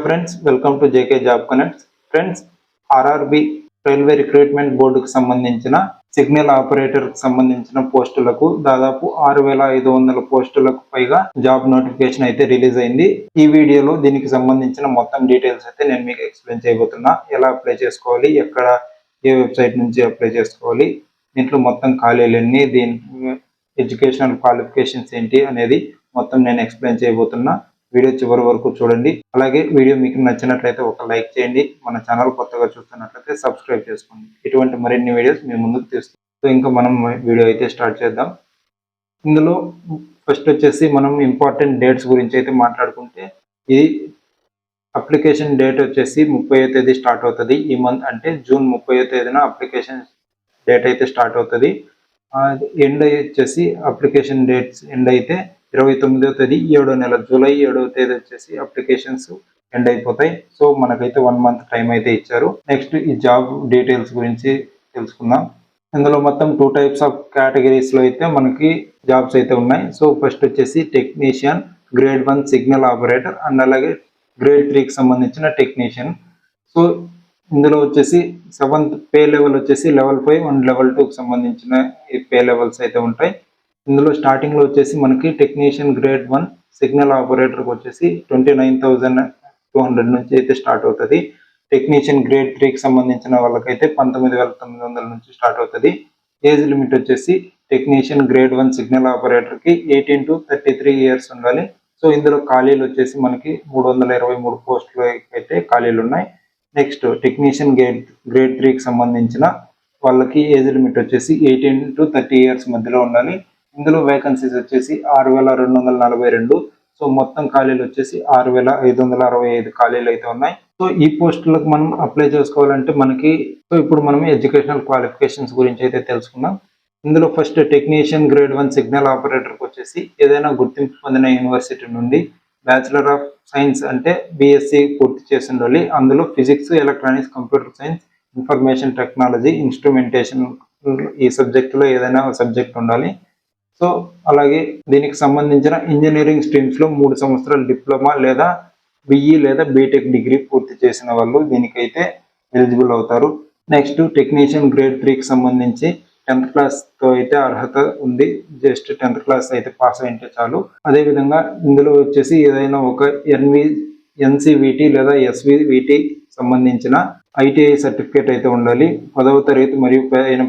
Friends, welcome to JK job connects. Friends, RRB railway recruitment బోర్డుకు సంబంధించిన signal operator కు సంబంధించిన పోస్టులకు దాదాపు 6,500 పోస్టులకు పైగా జాబ్ నోటిఫికేషన్ అయితే రిలీజ్ అయింది. ఈ వీడియోలో దీనికి సంబంధించిన మొత్తం డీటెయిల్స్ అయితే నేను మీకు ఎక్స్ప్లెయిన్ చేయబోతున్నా. ఎలా అప్లై చేసుకోవాలి, ఎక్కడ ఏ వెబ్సైట్ నుంచి అప్లై చేసుకోవాలి, దీంట్లో మొత్తం ఖాళీలు ఎన్ని, దీని ఎడ్యుకేషనల్ క్వాలిఫికేషన్స్ ఏంటి అనేది మొత్తం నేను ఎక్స్ప్లెయిన్ చేయబోతున్నా. వీడియో చివరి వరకు చూడండి. అలాగే వీడియో మీకు నచ్చినట్లయితే ఒక లైక్ చేయండి. మన ఛానల్ కొత్తగా చూస్తున్నట్లయితే సబ్స్క్రైబ్ చేసుకోండి. ఇటువంటి మరిన్ని వీడియోస్ మీ ముందుకు తీస్తాం. సో ఇంకా మనం వీడియో అయితే స్టార్ట్ చేద్దాం. ఇందులో ఫస్ట్ వచ్చేసి మనం ఇంపార్టెంట్ డేట్స్ గురించి అయితే మాట్లాడుకుంటే, ఇది అప్లికేషన్ డేట్ వచ్చేసి 30వ తేదీ స్టార్ట్ అవుతుంది. ఈ మంత్ అంటే జూన్ 30వ తేదీన అప్లికేషన్ డేట్ అయితే స్టార్ట్ అవుతుంది. ఎండ్ వచ్చేసి అప్లికేషన్ డేట్స్ ఎండ్ అయితే 29వ తేదీ 7వ నెల జూలై 7వ తేదీ వచ్చేసి అప్లికేషన్స్ ఎండ్ అయిపోతాయి. సో మనకైతే 1 మంత్ టైం అయితే ఇచ్చారు. నెక్స్ట్ ఈ జాబ్ డీటెయిల్స్ గురించి తెలుసుకుందాం. ఇందులో మొత్తం 2 టైప్స్ ఆఫ్ కేటగిరీస్ లో అయితే మనకి జాబ్స్ అయితే ఉన్నాయి. సో ఫస్ట్ వచ్చేసి technician grade 1 signal operator and అలాగే గ్రేడ్ 3కి సంబంధించిన టెక్నీషియన్. సో ఇందులో వచ్చేసి 7th పే లెవెల్ వచ్చేసి లెవెల్ 5 అండ్ లెవెల్ 2కి సంబంధించిన ఈ పే లెవెల్స్ అయితే ఉంటాయి. ఇందులో స్టార్టింగ్ లో వచ్చేసి మనకి టెక్నీషియన్ గ్రేడ్ 1 సిగ్నల్ ఆపరేటర్కి వచ్చేసి 29,200 నుంచి అయితే స్టార్ట్ అవుతుంది. టెక్నీషియన్ గ్రేడ్ 3కి సంబంధించిన వాళ్ళకైతే 19,900 నుంచి స్టార్ట్ అవుతుంది. ఏజ్ లిమిట్ వచ్చేసి టెక్నీషియన్ గ్రేడ్ 1 సిగ్నల్ ఆపరేటర్కి 18 to 33 ఇయర్స్ ఉండాలి. సో ఇందులో ఖాళీలు వచ్చేసి మనకి 323 పోస్టులు అయితే ఖాళీలు ఉన్నాయి. నెక్స్ట్ టెక్నీషియన్ గ్రేడ్ 3కి సంబంధించిన వాళ్ళకి ఏజ్ లిమిట్ వచ్చేసి 18 to 30 ఇయర్స్ మధ్యలో ఉండాలి. ఇందులో వేకెన్సీస్ వచ్చేసి 6,242. సో మొత్తం ఖాళీలు వచ్చేసి 6,565 ఖాళీలు అయితే ఉన్నాయి. సో ఈ పోస్టులకు మనం అప్లై చేసుకోవాలంటే మనకి ఇప్పుడు మనం ఎడ్యుకేషనల్ క్వాలిఫికేషన్స్ గురించి అయితే తెలుసుకుందాం. ఇందులో ఫస్ట్ టెక్నీషియన్ గ్రేడ్ 1 సిగ్నల్ ఆపరేటర్కి వచ్చేసి ఏదైనా గుర్తింపు పొందిన యూనివర్సిటీ నుండి బ్యాచిలర్ ఆఫ్ సైన్స్ అంటే బిఎస్సి పూర్తి చేసి ఉండాలి. అందులో physics, electronics, computer science, information technology, instrumentation ఈ సబ్జెక్టులో ఏదైనా సబ్జెక్ట్ ఉండాలి. సో అలాగే దీనికి సంబంధించిన ఇంజనీరింగ్ స్ట్రీమ్స్ లో 3 సంవత్సరాల డిప్లొమా లేదా బిఈ లేదా బీటెక్ డిగ్రీ పూర్తి చేసిన వాళ్ళు దీనికైతే ఎలిజిబుల్ అవుతారు. నెక్స్ట్ టెక్నీషియన్ గ్రేడ్ 3కి సంబంధించి 10th క్లాస్ తో అయితే అర్హత ఉంది. జస్ట్ 10th క్లాస్ అయితే పాస్ అయితే చాలు. అదేవిధంగా ఇందులో వచ్చేసి ఏదైనా ఒక ఎన్సివిటి లేదా ఎస్వివిటి సంబంధించిన ఐటీఐ సర్టిఫికేట్ అయితే ఉండాలి. 10వ తరగతి మరియు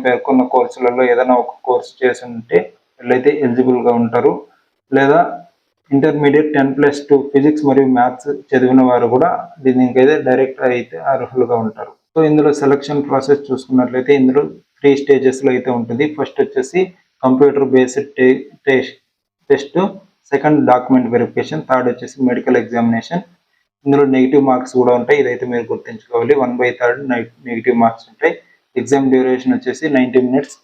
పేర్కొన్న కోర్సులలో ఏదైనా ఒక కోర్సు చేసి ఉంటే వీళ్ళైతే ఎలిజిబుల్ గా ఉంటారు. లేదా ఇంటర్మీడియట్ 10+2 ఫిజిక్స్ మరియు మ్యాథ్స్ చదివిన వారు కూడా దీనికైతే డైరెక్ట్ అయితే అర్హులుగా ఉంటారు. సో ఇందులో సెలక్షన్ ప్రాసెస్ చూసుకున్నట్లయితే ఇందులో 3 స్టేజెస్ లో అయితే ఉంటుంది. ఫస్ట్ వచ్చేసి computer based test, second document verification, third వచ్చేసి మెడికల్ ఎగ్జామినేషన్. ఇందులో నెగిటివ్ మార్క్స్ కూడా ఉంటాయి. ఇదైతే మీరు గుర్తుంచుకోవాలి. 1/3 నెగిటివ్ మార్క్స్ ఉంటాయి. ఎగ్జామ్ డ్యూరేషన్ వచ్చేసి 90 మినిట్స్.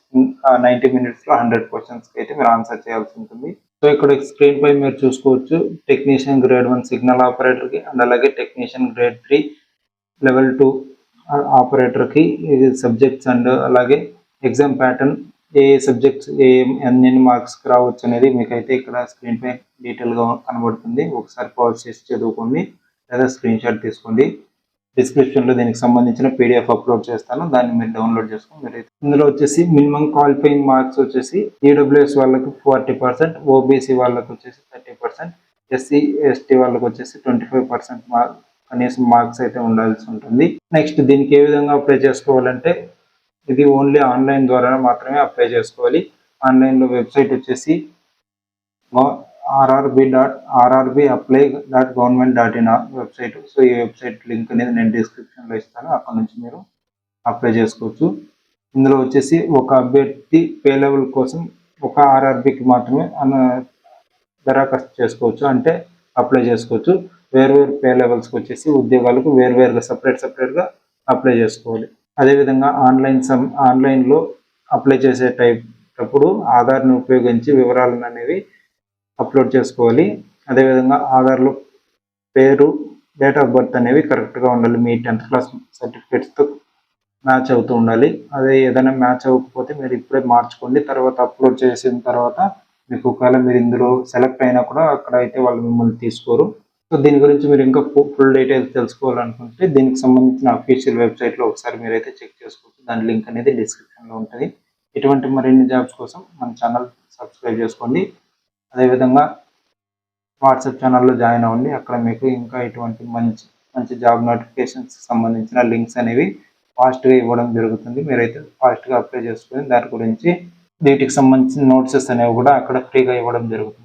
90 మినిట్స్ లో 100 క్వశ్చన్స్ అయితే మీరు ఆన్సర్ చేయాల్సి ఉంటుంది. సో ఇక్కడ స్క్రీన్ పై మీరు చూసుకోవచ్చు టెక్నీషియన్ గ్రేడ్ 1 సిగ్నల్ ఆపరేటర్ కి అండ్ అలాగే టెక్నీషియన్ గ్రేడ్ 3 లెవెల్ 2 ఆపరేటర్ కి ఇది సబ్జెక్ట్స్ అండ్ అలాగే ఎగ్జామ్ ప్యాటర్న్, ఏ సబ్జెక్ట్స్ ఎన్ని మార్క్స్ రావచ్చు అనేది మీకైతే ఇక్కడ స్క్రీన్ పై డీటెయిల్ గా కనబడుతుంది. ఒకసారి పాజ్ చేసి చదువుకోండి లేదా స్క్రీన్ షాట్ తీసుకోండి. డిస్క్రిప్షన్ లో దీనికి సంబంధించిన పీడిఎఫ్ అప్లోడ్ చేస్తాను, దాన్ని మీరు డౌన్లోడ్ చేసుకుని మీరు ఇందులో వచ్చేసి మినిమం క్వాలిఫైయింగ్ మార్క్స్ వచ్చేసి ఈడబ్ల్యూఎస్ వాళ్ళకి 40%, ఓబీసీ వాళ్ళకి వచ్చేసి 30%, ఎస్సీ ఎస్టీ వాళ్ళకి వచ్చేసి 25% కనీసం మార్క్స్ అయితే ఉండాల్సి ఉంటుంది. నెక్స్ట్ దీనికి ఏ విధంగా అప్లై చేసుకోవాలంటే ఇది ఓన్లీ ఆన్లైన్ ద్వారా మాత్రమే అప్లై చేసుకోవాలి. ఆన్లైన్ లో వెబ్సైట్ వచ్చేసి rrbapply.government.in వెబ్సైట్. సో ఈ వెబ్సైట్ లింక్ అనేది నేను డిస్క్రిప్షన్ లో ఇస్తాను, అక్కడ నుంచి మీరు అప్లై చేసుకోవచ్చు. ఇందులో వచ్చేసి ఒక అభ్యర్థి పే లెవెల్ కోసం ఒక ఆర్ఆర్బికి మాత్రమే దరఖాస్తు చేసుకోవచ్చు, అంటే అప్లై చేసుకోవచ్చు. వేర్వేరు పే లెవెల్స్కి వచ్చేసి ఉద్యోగాలకు వేర్వేరుగా సపరేట్గా అప్లై చేసుకోవాలి. అదేవిధంగా ఆన్లైన్లో అప్లై చేసేటప్పుడు ఆధార్ని ఉపయోగించి వివరాలను అనేవి అప్లోడ్ చేసుకోవాలి. అదేవిధంగా ఆధార్లో పేరు, డేట్ ఆఫ్ బర్త్ అనేవి కరెక్ట్గా ఉండాలి. మీ 10th క్లాస్ సర్టిఫికేట్స్తో మ్యాచ్ అవుతూ ఉండాలి. అదే ఏదైనా మ్యాచ్ అవ్వకపోతే మీరు ఇప్పుడే మార్చుకోండి. తర్వాత అప్లోడ్ చేసిన తర్వాత మీకు ఒకవేళ మీరు ఇందులో సెలెక్ట్ అయినా కూడా అక్కడ అయితే వాళ్ళు మిమ్మల్ని తీసుకోరు. సో సో దీని గురించి మీరు ఇంకా ఫుల్ డీటెయిల్స్ తెలుసుకోవాలనుకుంటే దీనికి సంబంధించిన అఫీషియల్ వెబ్సైట్లో ఒకసారి మీరైతే చెక్ చేసుకోవచ్చు. దాని లింక్ అనేది డిస్క్రిప్షన్లో ఉంటుంది. ఇటువంటి మరిన్ని జాబ్స్ కోసం మన ఛానల్ సబ్స్క్రైబ్ చేసుకోండి. అదేవిధంగా వాట్సాప్ ఛానల్లో జాయిన్ అవ్వండి. అక్కడ మీకు ఇంకా ఇటువంటి మంచి మంచి జాబ్ నోటిఫికేషన్స్ సంబంధించిన లింక్స్ అనేవి ఫాస్ట్గా ఇవ్వడం జరుగుతుంది. మీరైతే ఫాస్ట్గా అప్లై చేసుకొని దాని గురించి వీటికి సంబంధించిన నోట్సెస్ అనేవి కూడా అక్కడ ఫ్రీగా ఇవ్వడం జరుగుతుంది.